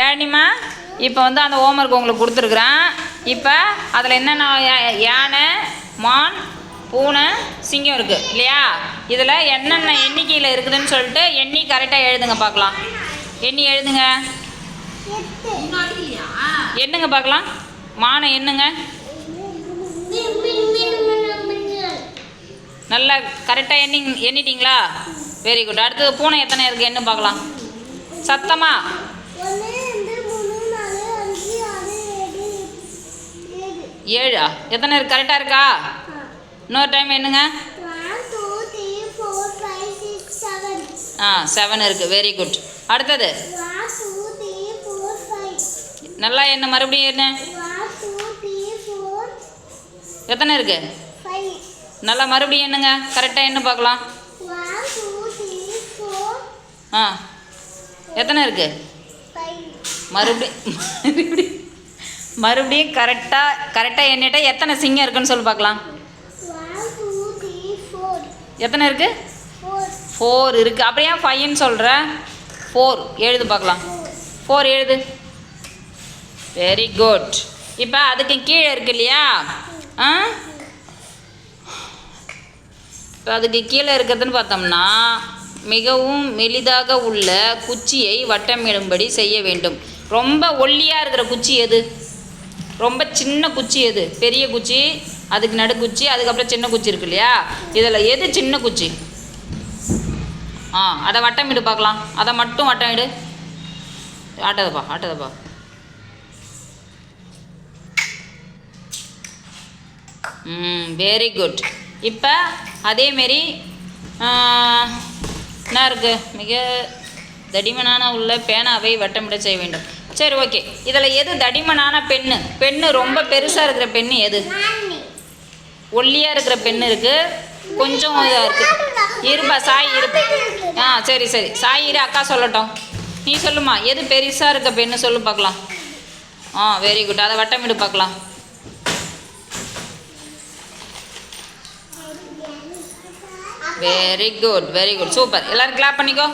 ஏனிம்மா இப்போ வந்து அந்த ஹோம்ஒர்க் உங்களுக்கு கொடுத்துருக்குறேன். இப்போ அதில் என்னென்ன யானை, மான், பூனை, சிங்கம் இருக்குது இல்லையா? இதில் என்னென்ன எண்ணிக்கையில் இருக்குதுன்னு சொல்லிட்டு எண்ணி கரெக்டாக எழுதுங்க பார்க்கலாம். எண்ணி எழுதுங்க. எண்ணுங்க பார்க்கலாம். மானை எண்ணுங்க. நல்லா கரெக்டாக எண்ணிட்டீங்களா? Very good. அடுத்தது பூனை எத்தனை இருக்குது என்ன பார்க்கலாம். சத்தமா. 7. எத்தனை இருக்கு? கரெக்டாக இருக்கா? இன்னொரு டைம் என்னங்க? 7 இருக்குது. Very good. அடுத்தது நல்லா என்ன மறுபடியும் என்ன எத்தனை இருக்கு? நல்லா மறுபடியும் என்னங்க கரெக்டாக என்ன பார்க்கலாம். எத்தனை இருக்கு? மறுபடியும் கரெக்டாக எண்ணிட்டா எத்தனை சிங்கம் இருக்குன்னு சொல்லி பார்க்கலாம். எத்தனை இருக்கு? 4 இருக்குது. அப்புறம் ஏன் 5ன்னு சொல்கிற? 4 எழுது பார்க்கலாம். 4 எழுது. Very good. இப்போ அதுக்கு கீழே இருக்கு இல்லையா? இப்போ அதுக்கு கீழே இருக்கிறதுன்னு பார்த்தோம்னா மிகவும் மெலிதாக உள்ள குச்சியை வட்டமிடும்படி செய்ய வேண்டும். ரொம்ப ஒல்லியாக இருக்கிற குச்சி எது? ரொம்ப சின்ன குச்சி எது? பெரிய குச்சி, அதுக்கு நடுக்குச்சி, அதுக்கப்புறம் சின்ன குச்சி இருக்கு இல்லையா? இதில் எது சின்ன குச்சி? அதை வட்டமிடு பார்க்கலாம். அதை மட்டும் வட்டமிடு. ஆட்டதப்பா. Very good. இப்போ அதேமாரி என்ன இருக்குது? மிக தடிமனான உள்ள பேனாவை வட்டமிட செய்ய வேண்டும். சரி, ஓகே. இதில் எது தடிமனான பெண்ணு ரொம்ப பெருசாக இருக்கிற பெண்ணு எது? ஒல்லியாக இருக்கிற பெண்ணு இருக்குது, கொஞ்சம் இதாக இருக்குது. இருப்பா சாய் இருப்பா. சரி சாய் இரு, அக்கா சொல்லட்டும். நீ சொல்லுமா, எது பெருசாக இருக்க பெண்ணு சொல்லு பார்க்கலாம். Very good. அதை வட்டமிடு பார்க்கலாம். Very good. சூப்பர். எல்லோரும் கிளாப் பண்ணிக்கோ.